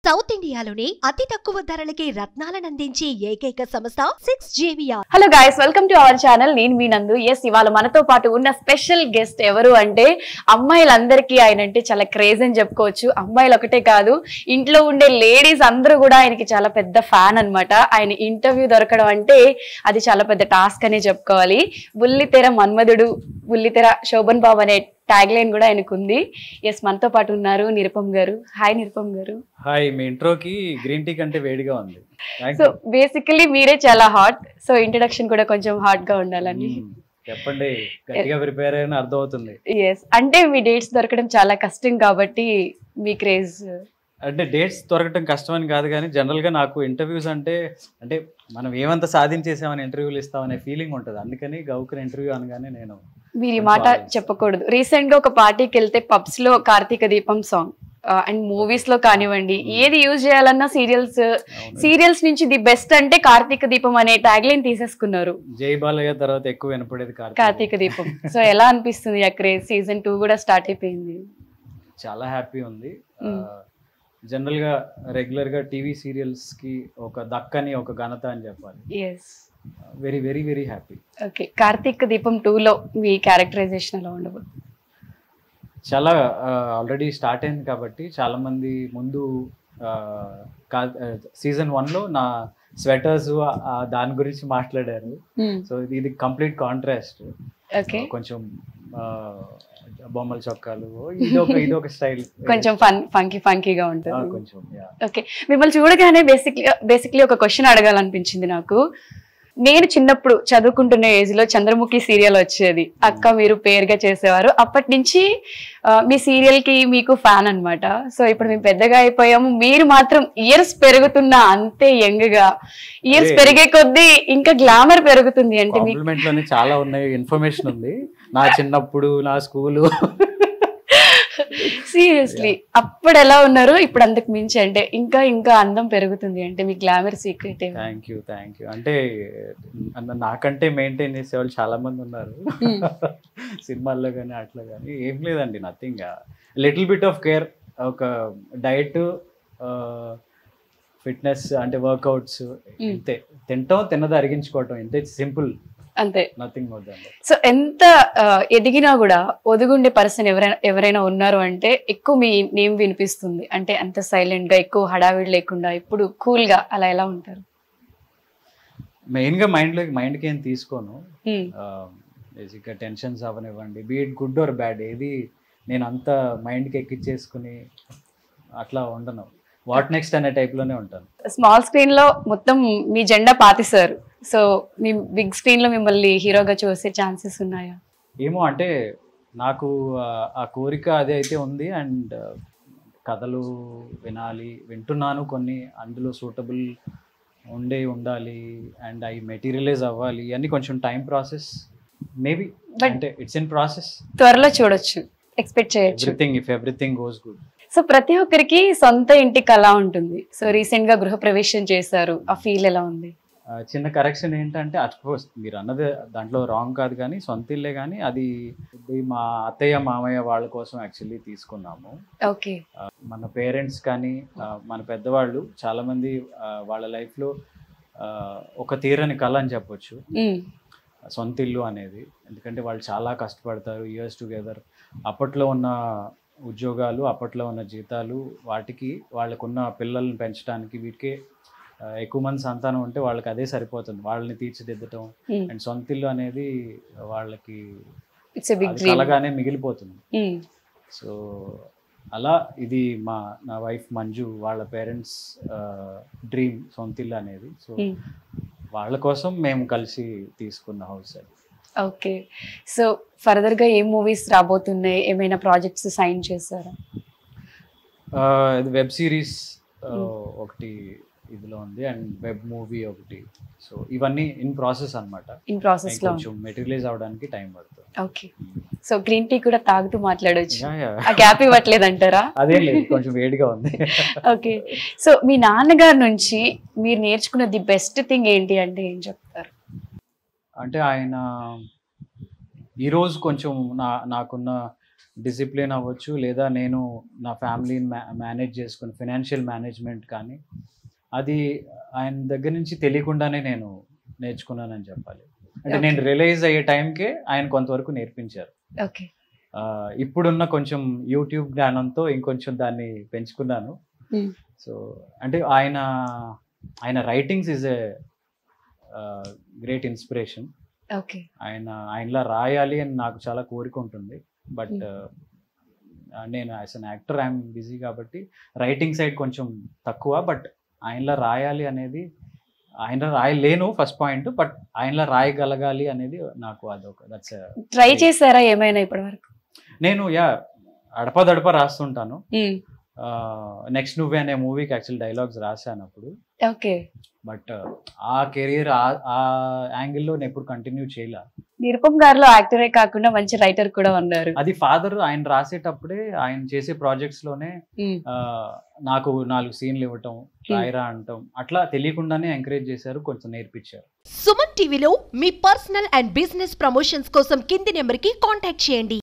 South ఇండియాలోనే అతి తక్కువ ధరలకి రత్నాలను అందించే ఏకైక సంస్థ 6JVR. Hello guys, welcome to our channel. నేను మీ నందు. ఎస్, ఇవాళ మనతో పాటు ఉన్న స్పెషల్ గెస్ట్ ఎవరు అంటే అమ్మాయిలందరికీ ఆయన అంటే చాలా క్రేజ్ అని చెప్పుకోవచ్చు. అమ్మాయిలు ఒకటే కాదు, ఇంట్లో ఉండే లేడీస్ అందరూ కూడా ఆయనకి చాలా పెద్ద ఫ్యాన్ అన్నమాట. ఆయన ఇంటర్వ్యూ దొరకడం అంటే అది చాలా పెద్ద టాస్క్ అనే చెప్పుకోవాలి. బుల్లితెర మన్మధుడు, బుల్లితెర శోభన్ బాబు అనే ట్యాగ్ లైన్ కూడా ఆయనకు ఉంది. ఎస్, మనతో పాటు ఉన్నారు నిరుపమ్ గారు. హాయ్ నిరుపమ్ గారు. హాయ్. మీ ఇంట్రోకి గ్రీన్ టీ కంటే వేడిగా ఉంది. సో బేసికలీ మీరే చాలా హాట్, సో ఇంట్రడక్షన్ కూడా కొంచెం హాట్ గా ఉండాలని చెప్పండి. గట్టిగా ప్రిపేర్ అయిన అర్థం అవుతుంది. ఎస్, అంటే మీ డేట్స్ దొరకడం చాలా కష్టం కాబట్టి మీ క్రేజ్. అంటే డేట్స్ దొరకటం కష్టం అని కాదు, కానీ జనరల్గా నాకు ఇంటర్వ్యూస్ అంటే మనం ఏమంత సాధించేసామని ఇంటర్వ్యూలు ఇస్తామనే ఫీలింగ్ ఉంటుంది. అందుకని గౌకుని ఇంటర్వ్యూ అనగానే నేను మీరు ఈ మాట చెప్పకూడదు. రీసెంట్ గా ఒక పార్టీకి వెళ్తే పబ్స్ లో కార్తీక దీపం సాంగ్ అండ్ మూవీస్ లో కానివ్వండి, ఏది యూజ్ చేయాలన్నా సీరియల్స్ నుంచి ది బెస్ట్ అంటే కార్తీక దీపం అనే ట్యాగ్ లైన్ తీసేసుకున్నారు. జై బాలయ్య తర్వాత ఎక్కువ వినపడేది కార్తీక దీపం. సో ఎలా అనిపిస్తుంది ఆ క్రేజ్? సీజన్ 2 కూడా స్టార్ట్ అయిపోయింది. చాలా హ్యాపీ ఉంది. జనరల్ గా రెగ్యులర్ గా టీవీ సీరియల్స్ కి ఒక దక్కని ఒక ఘనత అని చెప్పాలి. Yes, very very very happy. Okay, Karthika Deepam 2లో మీ క్యారెక్టరైజేషన్ ఎలా ఉండబోతుంది? చాలా ఆల్రెడీ స్టార్ట్ అయింది కాబట్టి చాలా మంది ముందు సీజన్ 1లో నా స్వెటర్స్ దాని గురించి మాట్లాడారు. సో ఇది కంప్లీట్ కాంట్రాస్ట్. ఓకే, కొంచెం బొమ్మల చొక్కాలు, ఇది ఒక స్టైల్, కొంచెం ఫంకీగా ఉంటుంది కొంచెం. ఓకే, మిమ్మల్ని చూడగానే బేసిక్లీ ఒక క్వశ్చన్ అడగాలనిపించింది నాకు. నేను చిన్నప్పుడు చదువుకుంటున్న ఏజ్ లో చంద్రముఖి సీరియల్ వచ్చేది. అక్క మీరు పేరుగా చేసేవారు. అప్పటి నుంచి మీ సీరియల్ కి మీకు ఫ్యాన్ అన్నమాట. సో ఇప్పుడు మేము పెద్దగా అయిపోయాము, మీరు మాత్రం ఇయర్స్ పెరుగుతున్నా అంతే యంగ్ గా. ఇయర్స్ పెరిగే కొద్దీ ఇంకా గ్లామర్ పెరుగుతుంది. అంటే మీకు చాలా ఉన్నాయి, ఇన్ఫర్మేషన్ ఉంది. నా చిన్నప్పుడు, నా స్కూలు. సీరియస్లీ అప్పుడు ఎలా ఉన్నారు, ఇప్పుడు అంతకు మించి అంటే ఇంకా అందం పెరుగుతుంది. అంటే మీ గ్లామర్ సీక్రెట్. Thank you. అంటే నాకంటే మెయింటైన్ చేసేవాళ్ళు చాలా మంది ఉన్నారు సినిమాల్లో కానీ అట్లా కానీ. ఏం లేదండి, nothing. Little bit of care, ఒక డైట్, ఫిట్నెస్ అంటే వర్కౌట్స్, ఇంతే. తిన్నది అరిగించుకోవటం, ఇంతే, సింపుల్, అంతే, నథింగ్ మోర్ దాన్. సో ఎంత ఎదిగినా కూడా ఒదుగుండే పర్సన్ ఎవరైనా ఉన్నారు అంటే ఎక్కువ మీ నేమ్ వినిపిస్తుంది. అంటే అంత సైలెంట్ గా, ఎక్కువ హడావిడి లేకుండా, ఇప్పుడు కూల్ గా, అలా ఎలా ఉంటారు? మెయిన్ గా మైండ్కి ఏం తీసుకోను. బేసిక్గా టెన్షన్స్ అవనివ్వండి, be it good or bad, ఏది నేను అంత మైండ్కి ఎక్కిచ్చేసుకుని అట్లా ఉండను. వాట్ నెక్స్ట్ అనే టైప్లోనే ఉంటాను. స్మాల్ స్క్రీన్ లో మొత్తం మీ జెండా పాతిస్తారు. సో మీ బిగ్ స్క్రీన్ లో మిమ్మల్ని హీరోగా చూసే ఛాన్సెస్ ఉన్నాయా? ఏమో, అంటే నాకు ఆ కోరిక అదే అయితే ఉంది. అండ్ కథలు వింటున్నాను కొన్ని, అందులో సూటబుల్ ఉండాలి అండ్ అవి మెటీరియలైజ్ అవ్వాలి. అన్ని కొంచెం టైం ప్రాసెస్, మేబీ. అంటే ఇట్స్ ఇన్ ప్రాసెస్. త్వరలో చూడొచ్చు, ఎక్స్పెక్ట్ చేయొచ్చు. Everything goes good. సో ప్రతి ఒక్కరికి సొంత ఇంటి కళ ఉంటుంది. సో రీసెంట్ గా గృహప్రవేశం చేశారు, ఆ ఫీల్ ఎలా ఉంది? చిన్న కరెక్షన్ ఏంటంటే, అఫ్కోర్స్ మీరు అన్నది దాంట్లో రాంగ్ కాదు, కానీ సొంత ఇల్లే, కానీ అది మా అత్తయ్య మామయ్య వాళ్ళ కోసం యాక్చువల్లీ తీసుకున్నాము. ఓకే, మన పేరెంట్స్ కానీ మన పెద్దవాళ్ళు చాలా మంది వాళ్ళ లైఫ్లో ఒక తీరని కళ అని చెప్పొచ్చు సొంత ఇల్లు అనేది. ఎందుకంటే వాళ్ళు చాలా కష్టపడతారు, ఇయర్స్ టుగెదర్. అప్పట్లో ఉన్న ఉద్యోగాలు, అప్పట్లో ఉన్న జీతాలు, వాటికి వాళ్ళకున్న పిల్లల్ని పెంచడానికి, వీటికే ఎక్కువ మంది సంతానం ఉంటే వాళ్ళకి అదే సరిపోతుంది, వాళ్ళని తీర్చిదిద్దటం. అండ్ సొంత ఇల్లు అనేది వాళ్ళకి కలగానే మిగిలిపోతుంది. సో అలా ఇది నా వైఫ్ మంజు వాళ్ళ పేరెంట్స్ డ్రీమ్ సొంత ఇల్లు అనేది. సో వాళ్ళ కోసం మేము కలిసి తీసుకున్న హౌస్ అది. ఓకే, సో ఫర్దర్ గా ఏం మూవీస్ రాబోతున్నాయి? ఏమైనా ప్రాజెక్ట్స్ సైన్ చేశారా? వెబ్ సిరీస్ ఒకటి ఇదిలో ఉంది, అండ్ వెబ్ మూవీ ఒకటి. సో ఇవన్నీ ఇన్ ప్రాసెస్ అన్నమాట. ఇన్ ప్రాసెస్ లో కొంచెం మెటీరియలైజ్ అవడానికి టైం పడుతుంది. ఓకే, సో గ్రీన్ టీ కూడా తాగుతూ మాట్లాడొచ్చు, ఆ గ్యాప్ ఇవ్వట్లేదంటారా? అదే లేదు, కొంచెం వేడిగా ఉంది. ఓకే, సో మీ నాన్నగారి నుంచి మీరు నేర్చుకున్న ది బెస్ట్ థింగ్ ఏంటి అంటే ఏం చెప్తారు? అంటే ఆయన ఈరోజు కొంచెం నాకున్న డిసిప్లిన్ అవ్వచ్చు, లేదా నేను నా ఫ్యామిలీని మేనేజ్ చేసుకుని ఫినాన్షియల్ మేనేజ్మెంట్ కానీ అది ఆయన దగ్గర నుంచి తెలియకుండానే నేను నేర్చుకున్నానని చెప్పాలి. అంటే నేను రియలైజ్ అయ్యే టైంకే ఆయన కొంతవరకు నేర్పించారు. ఓకే. ఇప్పుడున్న కొంచెం యూట్యూబ్ జ్ఞానంతో ఇంకొంచెం దాన్ని పెంచుకున్నాను. సో అంటే ఆయన writings is a great inspiration. Okay. ఆయనలా రాయాలి అని నాకు చాలా కోరిక ఉంటుంది. బట్ నేను as an actor I'm busy కాబట్టి రైటింగ్ సైడ్ కొంచెం తక్కువ. బట్ ఆయనలా రాయాలి అనేది, ఆయన రాయలేను ఫస్ట్ పాయింట్, బట్ ఆయనలా రాయగలగాలి అనేది నాకు అదొక దట్స్. ట్రై చేశారా ఏమైనా ఇప్పటి వరకు? నేను అడపదడప రాస్తుంటాను. నెక్స్ట్ నువ్వే అనే మూవీకి యాక్చువల్ డైలాగ్స్ రాశాను అప్పుడు. ఓకే. బట్ ఆ కెరీర్ ఆ యాంగిల్లో నేను ఎప్పుడు కంటిన్యూ చేయలే. నిరుపమ్ గారిలో యాక్టరే కాకుండా మంచి రైటర్ కూడా ఉన్నారు. అది ఫాదర్ ఆయన రాసేటప్పుడే ఆయన చేసే ప్రాజెక్ట్స్ లోనే నాకు 4 సీన్లు ఇవ్వటం, రాయరా అంటాం, అట్లా తెలియకుండానే ఎంకరేజ్ చేశారు, కొంచెం నేర్పించారు. సుమన్ టీవీలో మీ పర్సనల్ అండ్ బిజినెస్ ప్రమోషన్స్ కోసం కింది నెంబర్కి కాంటాక్ట్ చేయండి.